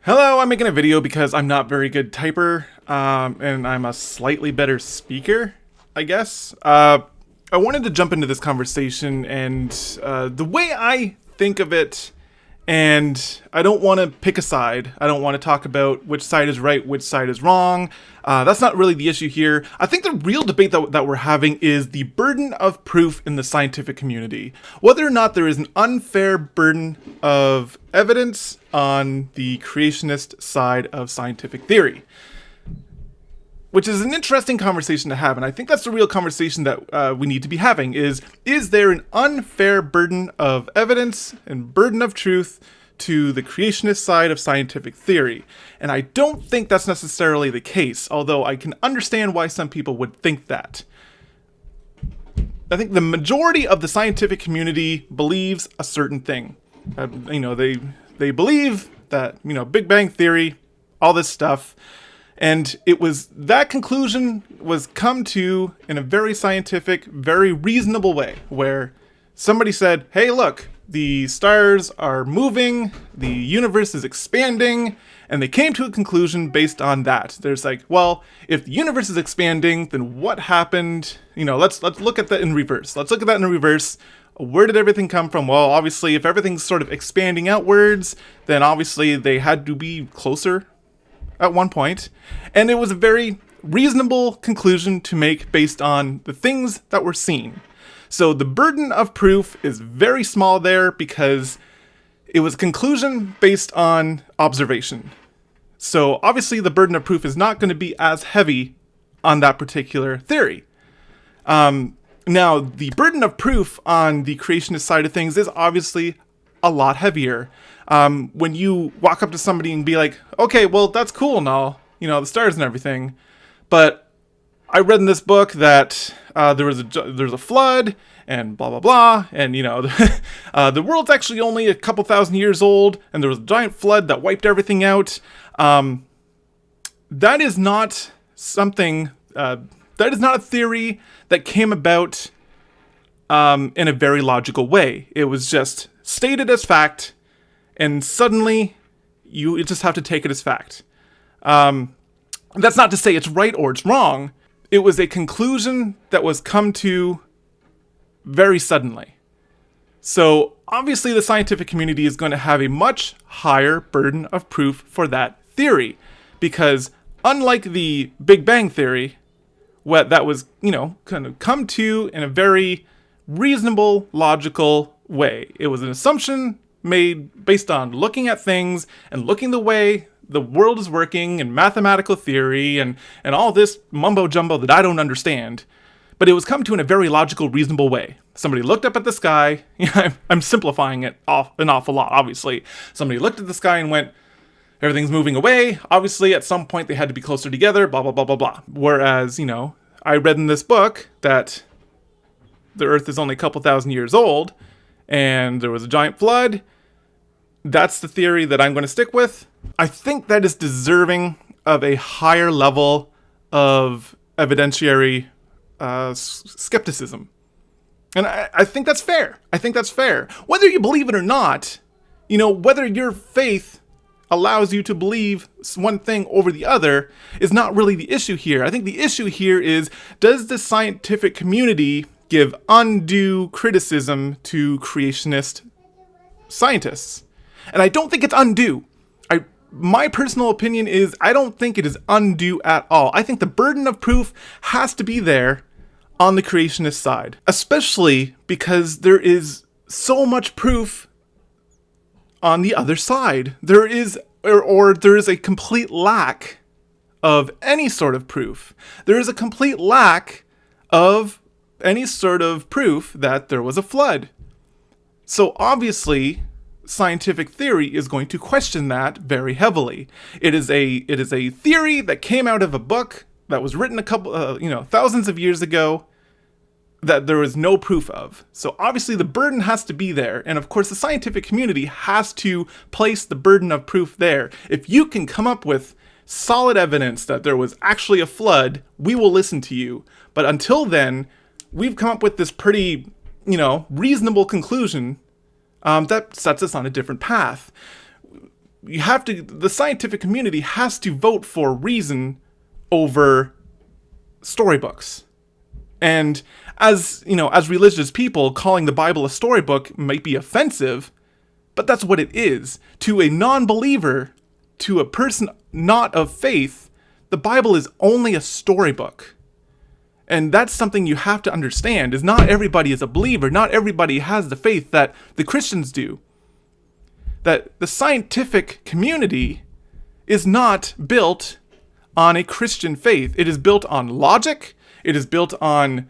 Hello, I'm making a video because I'm not very good typer, and I'm a slightly better speaker, I guess. I wanted to jump into this conversation, and the way I think of it, and I don't want to pick a side. I don't want to talk about which side is right, which side is wrong. That's not really the issue here. I think the real debate that we're having is the burden of proof in the scientific community. Whether or not there is an unfair burden of evidence on the creationist side of scientific theory. Which is an interesting conversation to have, and I think that's the real conversation that we need to be having, is there an unfair burden of evidence and burden of truth to the creationist side of scientific theory? And I don't think that's necessarily the case, although I can understand why some people would think that. I think the majority of the scientific community believes a certain thing. They believe that, Big Bang Theory, all this stuff. And it was that conclusion was come to in a very scientific, very reasonable way, where somebody said, hey, look, the stars are moving, the universe is expanding, and they came to a conclusion based on that. There's like, well, if the universe is expanding, then what happened? Let's look at that in reverse. Let's look at that in reverse. Where did everything come from? Well, obviously, if everything's sort of expanding outwards, then obviously they had to be closer at one point, and it was a very reasonable conclusion to make based on the things that were seen. So the burden of proof is very small there because it was a conclusion based on observation. So obviously the burden of proof is not going to be as heavy on that particular theory. Now, the burden of proof on the creationist side of things is obviously a lot heavier. When you walk up to somebody and be like, okay, well, that's cool and all, the stars and everything, but I read in this book that there's a flood and blah, blah, blah, and, the world's actually only a couple thousand years old, and there was a giant flood that wiped everything out. That is not something, that is not a theory that came about in a very logical way. It was just stated as fact, and suddenly you just have to take it as fact. That's not to say it's right or it's wrong. It was a conclusion that was come to very suddenly. So obviously the scientific community is going to have a much higher burden of proof for that theory, because unlike the Big Bang Theory, what that was, kind of come to in a very reasonable, logical way. It was an assumption made based on looking at things and looking the way the world is working and mathematical theory and all this mumbo jumbo that I don't understand. But it was come to in a very logical, reasonable way. Somebody looked up at the sky. I'm simplifying it an awful lot, obviously. Somebody looked at the sky and went, everything's moving away. Obviously, at some point they had to be closer together, blah, blah, blah, blah, blah. Whereas, I read in this book that the Earth is only a couple thousand years old and there was a giant flood. That's the theory that I'm going to stick with. I think that is deserving of a higher level of evidentiary skepticism. And I think that's fair. I think that's fair. Whether you believe it or not, whether your faith allows you to believe one thing over the other is not really the issue here. I think the issue here is, does the scientific community give undue criticism to creationist scientists? And I don't think it's undue. My personal opinion is I don't think it is undue at all. I think the burden of proof has to be there on the creationist side, especially because there is so much proof on the other side. There is, or there is a complete lack of any sort of proof. There is a complete lack of any sort of proof that there was a flood. So obviously, scientific theory is going to question that very heavily. It is a theory that came out of a book that was written a couple, thousands of years ago, that there is no proof of. So obviously the burden has to be there. And of course the scientific community has to place the burden of proof there. If you can come up with solid evidence that there was actually a flood, we will listen to you. But until then, we've come up with this pretty, reasonable conclusion that sets us on a different path. the scientific community has to vote for reason over storybooks. And as religious people, calling the Bible a storybook might be offensive, but that's what it is. To a non-believer, to a person not of faith, the Bible is only a storybook. And that's something you have to understand, is not everybody is a believer, not everybody has the faith that the Christians do. That the scientific community is not built on a Christian faith. It is built on logic. It is built on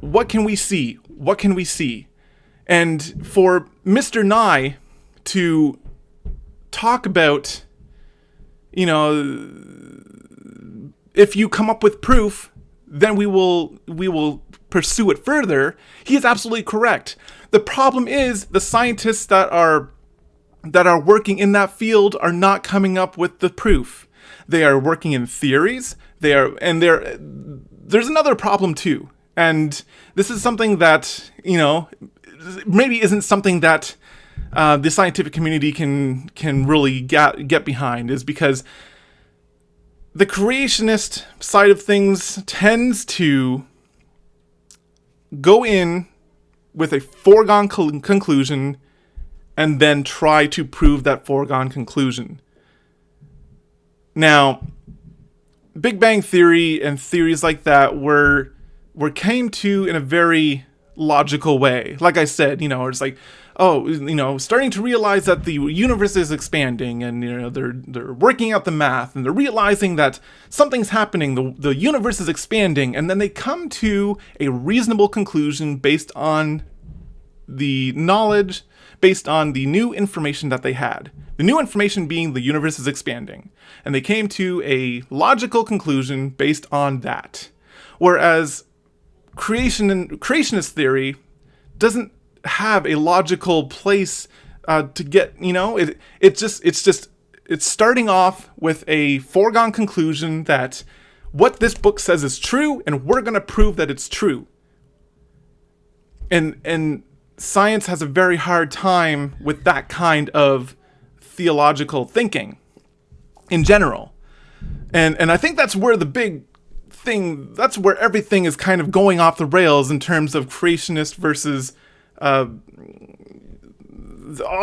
what can we see? What can we see? And for Mr. Nye to talk about, if you come up with proof, then we will pursue it further. He is absolutely correct. The problem is the scientists that are working in that field are not coming up with the proof. They are working in theories. There's another problem too. And this is something that, maybe isn't something that the scientific community can really get behind, is because the creationist side of things tends to go in with a foregone conclusion and then try to prove that foregone conclusion. Now, Big Bang Theory and theories like that were came to in a very logical way. Like I said, it's like, starting to realize that the universe is expanding, and they're working out the math, and they're realizing that something's happening, the universe is expanding, and then they come to a reasonable conclusion based on the knowledge, based on the new information that they had. The new information being the universe is expanding. And they came to a logical conclusion based on that. Whereas creationist theory doesn't have a logical place to get, it's starting off with a foregone conclusion that what this book says is true, and we're going to prove that it's true. And science has a very hard time with that kind of theological thinking in general. And I think that's where the big thing, that's where everything is kind of going off the rails in terms of creationist versus all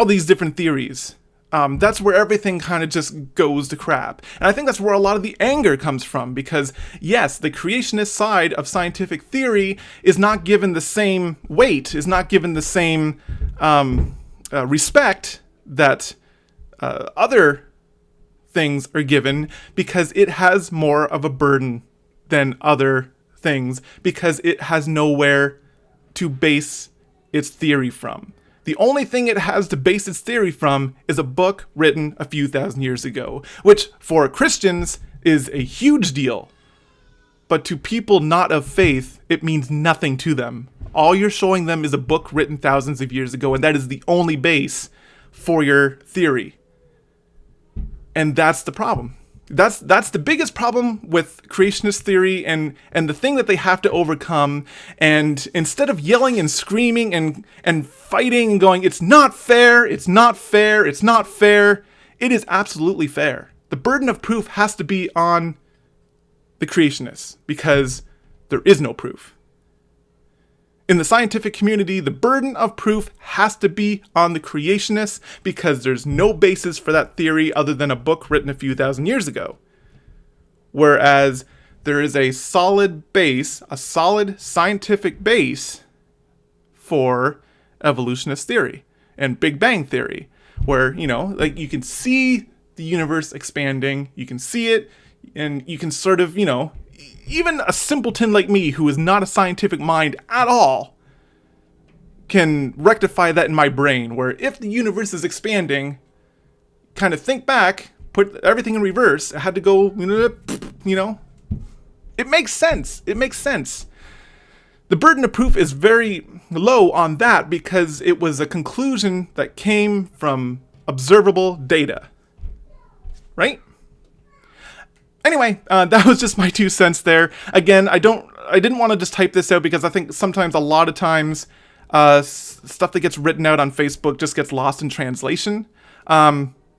these different theories. That's where everything kind of just goes to crap. And I think that's where a lot of the anger comes from, because yes, the creationist side of scientific theory is not given the same weight, is not given the same respect that other things are given, because it has more of a burden than other things, because it has nowhere to base its theory from. The only thing it has to base its theory from is a book written a few thousand years ago, which for Christians is a huge deal. But to people not of faith, it means nothing to them. All you're showing them is a book written thousands of years ago, and that is the only base for your theory. And that's the problem. That's the biggest problem with creationist theory, and the thing that they have to overcome. And instead of yelling and screaming and fighting and going, it's not fair, it's not fair, it's not fair, it is absolutely fair. The burden of proof has to be on the creationists, because there is no proof. In the scientific community, the burden of proof has to be on the creationists, because there's no basis for that theory other than a book written a few thousand years ago. Whereas there is a solid base, a solid scientific base for evolutionist theory and Big Bang theory, where, you can see the universe expanding, you can see it, and you can sort of, even a simpleton like me, who is not a scientific mind at all, can rectify that in my brain, where if the universe is expanding, kind of think back, put everything in reverse, I had to go, it makes sense. It makes sense. The burden of proof is very low on that, because it was a conclusion that came from observable data. Right? Anyway, that was just my 2 cents there. Again, I didn't want to just type this out, because I think sometimes, a lot of times, stuff that gets written out on Facebook just gets lost in translation.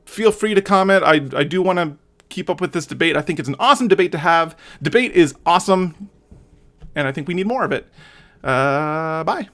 feel free to comment. I do want to keep up with this debate. I think it's an awesome debate to have. Debate is awesome, and I think we need more of it. Bye.